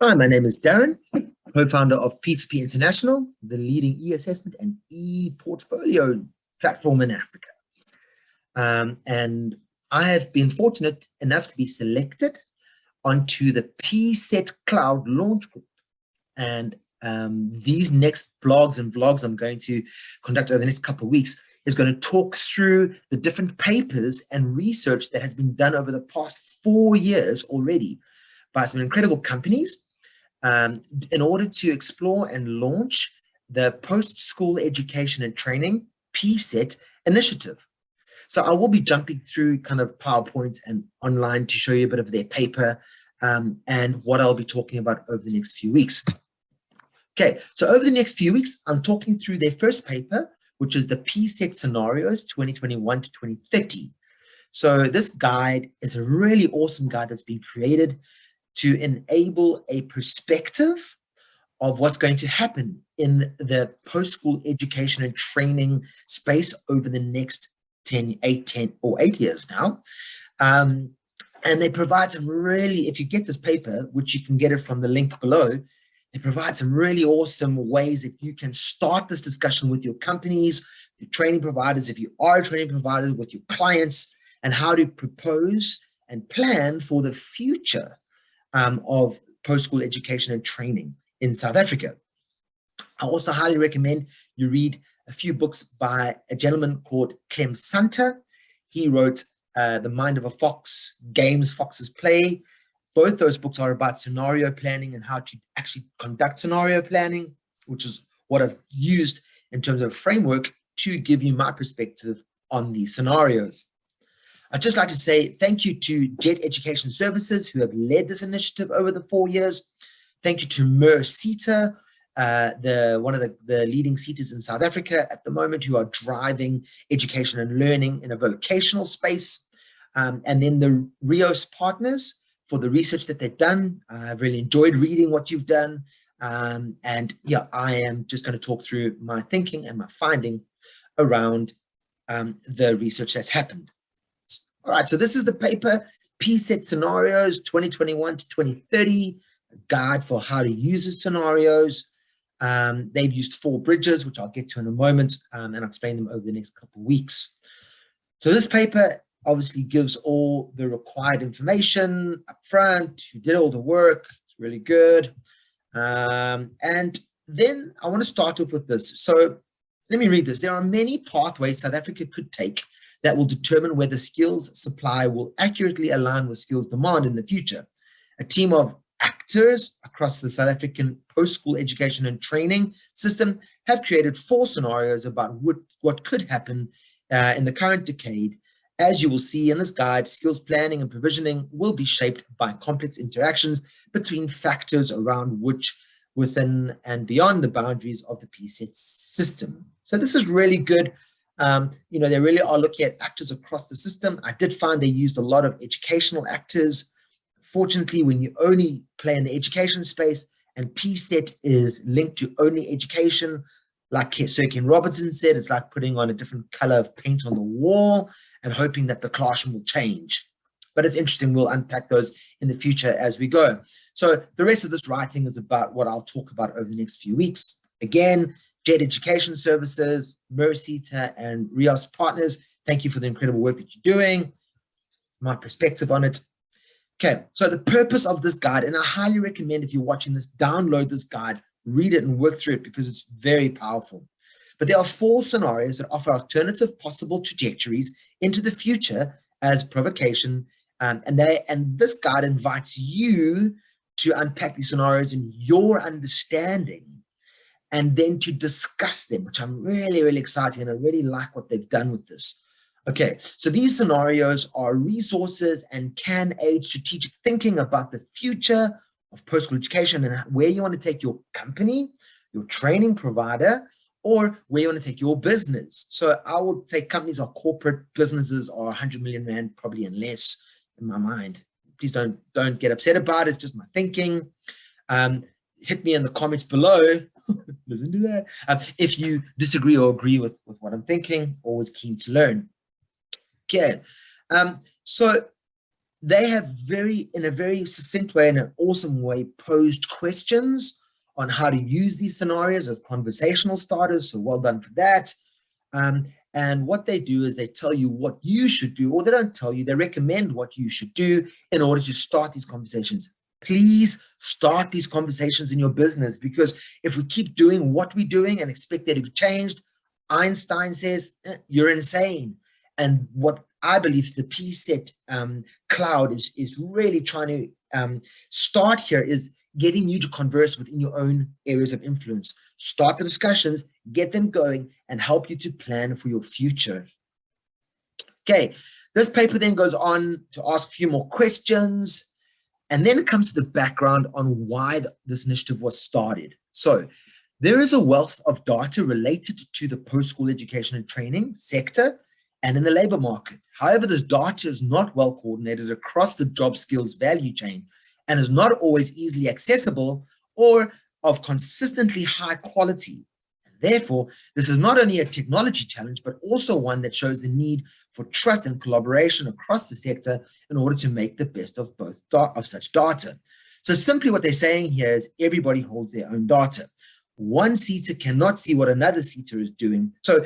Hi, my name is Darryn, co-founder of P2P International, the leading e-assessment and e-portfolio platform in Africa. And I have been fortunate enough to be selected onto the PSET Cloud launch group. And these next blogs and vlogs I'm going to conduct over the next couple of weeks is going to talk through the different papers and research that has been done over the past 4 years already by some incredible companies in order to explore and launch the post-school education and training PSET initiative. So I will be jumping through kind of PowerPoints and online to show you a bit of their paper and what I'll be talking about over the next few weeks. Okay, so over the next few weeks, I'm talking through their first paper, which is the PSET Scenarios 2021 to 2030. So this guide is a really awesome guide that's been created to enable a perspective of what's going to happen in the post-school education and training space over the next 8 years now. And they provide some really, if you get this paper, which you can get it from the link below, they provide some really awesome ways that you can start this discussion with your companies, your training providers, if you are a training provider, with your clients, and how to propose and plan for the future of post-school education and training in South Africa. I also highly recommend you read a few books by a gentleman called Clem Santa. He wrote The Mind of a Fox, Games Foxes Play. Both those books are about scenario planning and how to actually conduct scenario planning, which is what I've used in terms of a framework to give you my perspective on these scenarios. I'd just like to say thank you to Jet Education Services, who have led this initiative over the 4 years. Thank you to PSET, one of the leading CETAs in South Africa at the moment, who are driving education and learning in a vocational space. And then the Rios partners for the research that they've done. I've really enjoyed reading what you've done. And yeah, I am just going to talk through my thinking and my finding around the research that's happened. All right, so this is the paper, PSET Scenarios 2021 to 2030, a guide for how to use the scenarios. They've used 4 bridges, which I'll get to in a moment, and I'll explain them over the next couple of weeks. So this paper obviously gives all the required information up front, who did all the work, it's really good. And then I want to start off with this. So let me read this. There are many pathways South Africa could take that will determine whether skills supply will accurately align with skills demand in the future. A team of actors across the South African post-school education and training system have created 4 scenarios about what could happen in the current decade. As you will see in this guide, skills planning and provisioning will be shaped by complex interactions between factors around which within and beyond the boundaries of the PSET system. So this is really good. You know, they really are looking at actors across the system. I did find they used a lot of educational actors. Fortunately, when you only play in the education space and PSET is linked to only education, like Sir Ken Robinson said, it's like putting on a different color of paint on the wall and hoping that the classroom will change. But it's interesting, we'll unpack those in the future as we go. So the rest of this writing is about what I'll talk about over the next few weeks. Again, Jet Education Services, PSET, and Rios partners, thank you for the incredible work that you're doing, my perspective on it. Okay, so the purpose of this guide, and I highly recommend if you're watching this, download this guide, read it and work through it because it's very powerful. But there are 4 scenarios that offer alternative possible trajectories into the future as provocation. And this guide invites you to unpack these scenarios in your understanding and then to discuss them, which I'm really, really excited, and I really like what they've done with this. Okay, so these scenarios are resources and can aid strategic thinking about the future of post-school education and where you want to take your company, your training provider, or where you want to take your business. So I will say companies or corporate businesses are 100 million rand, probably and less in my mind. Please don't get upset about it. It's just my thinking. Hit me in the comments below. Listen to that. If you disagree or agree with what I'm thinking, always keen to learn. Okay. So they have in a very succinct way, in an awesome way, posed questions on how to use these scenarios as conversational starters. So well done for that. And what they do is they tell you what you should do, or they don't tell you, they recommend what you should do in order to start these conversations. Please start these conversations in your business, because if we keep doing what we're doing and expect that to be changed, Einstein says, you're insane. And what I believe the PSET Cloud is really trying to start here is getting you to converse within your own areas of influence. Start the discussions, get them going, and help you to plan for your future. Okay, this paper then goes on to ask a few more questions, and then it comes to the background on why this initiative was started. So there is a wealth of data related to the post-school education and training sector and in the labor market. However, this data is not well coordinated across the job skills value chain and is not always easily accessible or of consistently high quality. And therefore, this is not only a technology challenge, but also one that shows the need for trust and collaboration across the sector in order to make the best of such data. So simply what they're saying here is everybody holds their own data. One seater cannot see what another seater is doing. So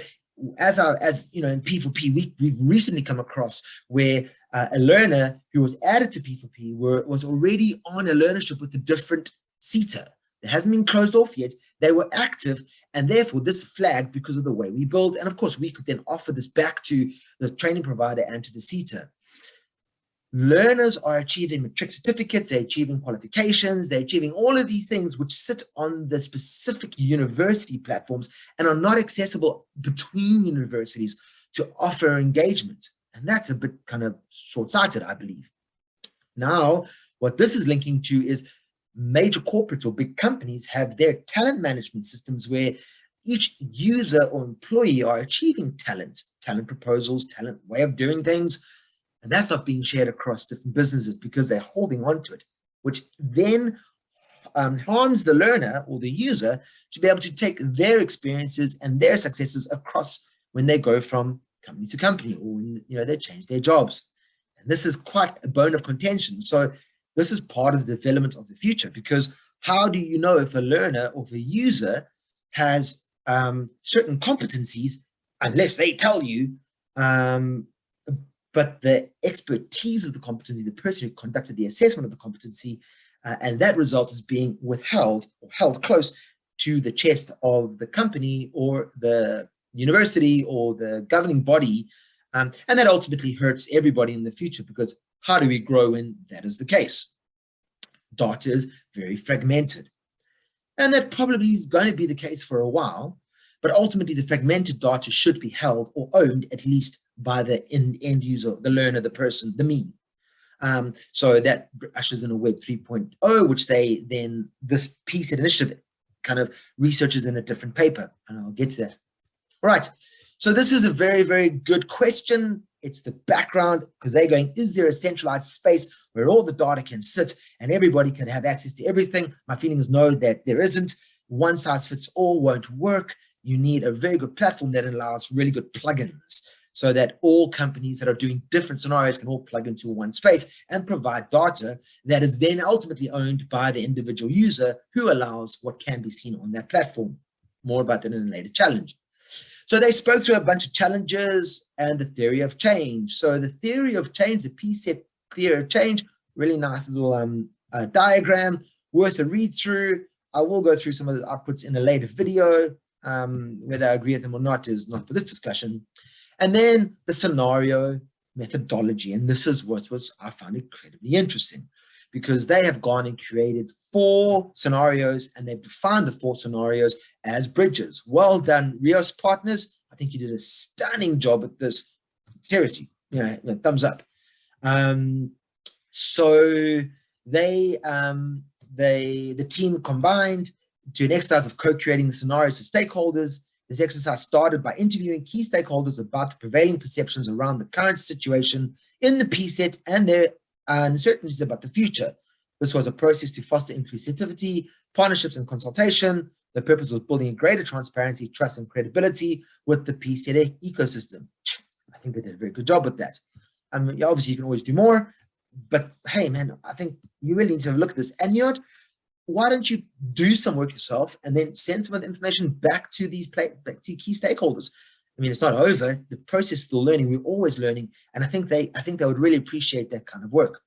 as you know, in P4P, we've recently come across where a learner who was added to P4P was already on a learnership with a different seater. It hasn't been closed off yet. They were active, and therefore this flagged because of the way we build. And of course, we could then offer this back to the training provider and to the seater. Learners are achieving matric certificates, they're achieving qualifications, they're achieving all of these things which sit on the specific university platforms and are not accessible between universities to offer engagement. And that's a bit kind of short-sighted, I believe. Now, what this is linking to is major corporates or big companies have their talent management systems where each user or employee are achieving talent proposals, talent way of doing things. And that's not being shared across different businesses because they're holding on to it, which then harms the learner or the user to be able to take their experiences and their successes across when they go from company to company or when they change their jobs. And this is quite a bone of contention. So this is part of the development of the future, because how do you know if a learner or if a user has certain competencies unless they tell you? But the expertise of the competency, the person who conducted the assessment of the competency, and that result is being withheld or held close to the chest of the company or the university or the governing body. And that ultimately hurts everybody in the future, because how do we grow when that is the case? Data is very fragmented. And that probably is going to be the case for a while, but ultimately the fragmented data should be held or owned at least by the end user, the learner, the person, the me. So that ushers in a Web 3.0, which this PSET initiative kind of researches in a different paper, and I'll get to that. All right, so this is a very, very good question. It's the background, because they're going, is there a centralized space where all the data can sit and everybody can have access to everything? My feeling is no, that there isn't. One size fits all won't work. You need a very good platform that allows really good plugins, so that all companies that are doing different scenarios can all plug into one space and provide data that is then ultimately owned by the individual user, who allows what can be seen on that platform. More about that in a later challenge. So they spoke through a bunch of challenges and the theory of change. So the theory of change, the PSET theory of change, really nice little diagram, worth a read through. I will go through some of the outputs in a later video. Whether I agree with them or not is not for this discussion. And then the scenario methodology. And this is what I found incredibly interesting, because they have gone and created 4 scenarios, and they've defined the 4 scenarios as bridges. Well done, Rios partners. I think you did a stunning job at this. Seriously, thumbs up. So the team combined to an exercise of co-creating the scenarios for stakeholders. This exercise started by interviewing key stakeholders about the prevailing perceptions around the current situation in the PSET and their uncertainties about the future. This was a process to foster inclusivity, partnerships, and consultation. The purpose was building a greater transparency, trust, and credibility with the PSET ecosystem. I think they did a very good job with that. Obviously, you can always do more, But hey, man, I think you really need to have a look at this. And you know what? Why don't you do some work yourself and then send some of the information back to these back to key stakeholders? I mean, it's not over. The process is still learning. We're always learning, and I think they would really appreciate that kind of work.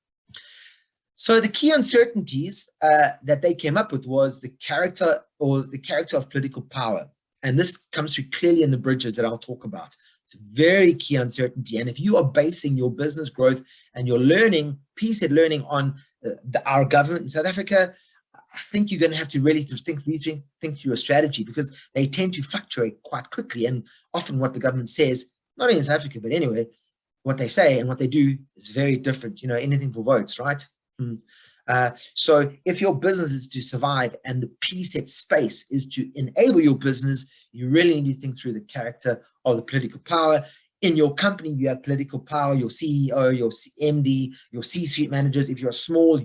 So the key uncertainties that they came up with was the character of political power, and this comes through clearly in the bridges that I'll talk about. It's a very key uncertainty, and if you are basing your business growth and your learning, PSET learning on our government in South Africa, I think you're going to have to really think through a strategy, because they tend to fluctuate quite quickly. And often what the government says, not only in South Africa, but anyway, what they say and what they do is very different. You know, anything for votes, right? So if your business is to survive and the PSET space is to enable your business, you really need to think through the character of the political power. In your company, you have political power, your CEO, your MD, your C-suite managers. If you're small,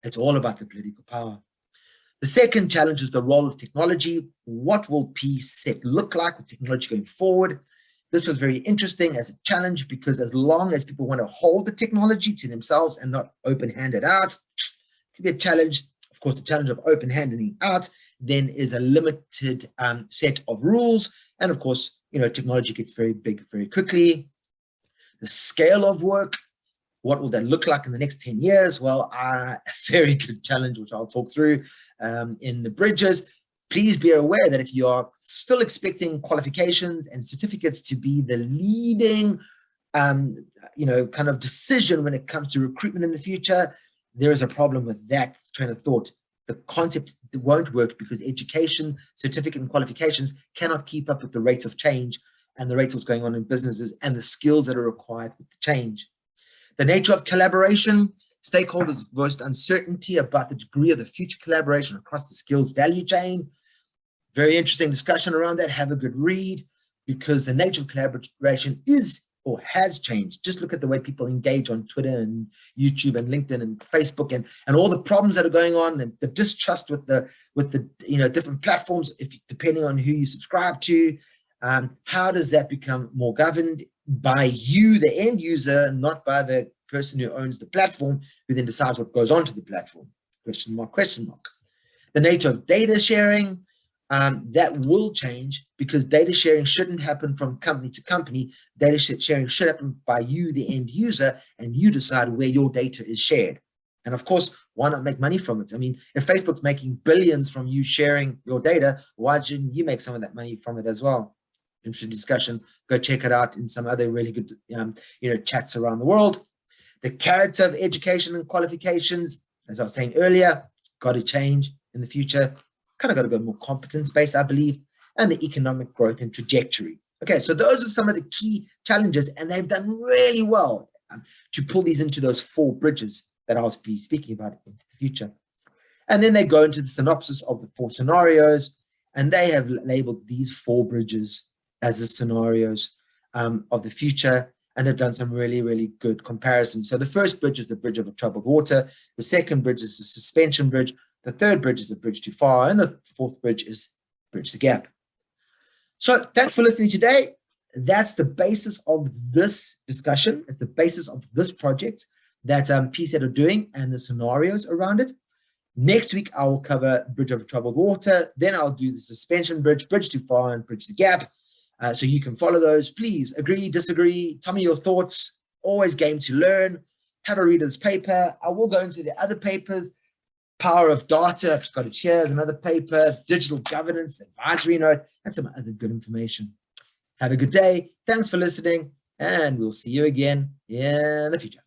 it's all about the political power. The second challenge is the role of technology. What will PSET look like with technology going forward? This was very interesting as a challenge, because as long as people want to hold the technology to themselves and not open-handed out, it could be a challenge. Of course, the challenge of open-handing out then is a limited set of rules. And of course, you know, technology gets very big very quickly. The scale of work, what will that look like in the next 10 years? Well, a very good challenge, which I'll talk through in the bridges. Please be aware that if you are still expecting qualifications and certificates to be the leading, you know, kind of decision when it comes to recruitment in the future, there is a problem with that train of thought. The concept won't work, because education, certificate, and qualifications cannot keep up with the rate of change and the rate of what's going on in businesses and the skills that are required with the change. The nature of collaboration. Stakeholders voiced uncertainty about the degree of the future collaboration across the skills value chain. Very interesting discussion around that. Have a good read, because the nature of collaboration is or has changed. Just look at the way people engage on Twitter and YouTube and LinkedIn and Facebook, and all the problems that are going on, and the distrust with the you know, different platforms, depending on who you subscribe to. How does that become more governed by you, the end user, not by the person who owns the platform, who then decides what goes onto the platform? Question mark, question mark. The nature of data sharing, that will change, because data sharing shouldn't happen from company to company. Data sharing should happen by you, the end user, and you decide where your data is shared. And of course, why not make money from it? I mean, if Facebook's making billions from you sharing your data, why shouldn't you make some of that money from it as well? Interesting discussion. Go check it out in some other really good you know, chats around the world. The character of education and qualifications, as I was saying earlier, got to change in the future. Kind of got to go more competence-based, I believe. And the economic growth and trajectory. Okay, so those are some of the key challenges, and they've done really well to pull these into those 4 bridges that I'll be speaking about in the future. And then they go into the synopsis of the 4 scenarios, and they have labeled these 4 bridges as the scenarios of the future, and they've done some really, really good comparisons. So the first bridge is the bridge of troubled water. The second bridge is the suspension bridge. The third bridge is the bridge too far, and the 4th bridge is bridge the gap. So thanks for listening today. That's the basis of this discussion. It's the basis of this project that PSET are doing and the scenarios around it. Next week, I will cover bridge of troubled water. Then I'll do the suspension bridge, bridge too far, and bridge the gap. So you can follow those. Please agree, disagree, tell me your thoughts. Always game to learn. Have a read of this paper. I will go into the other papers. Power of data, I've just got it here as another paper. Digital governance, advisory note, and some other good information. Have a good day. Thanks for listening, and we'll see you again in the future.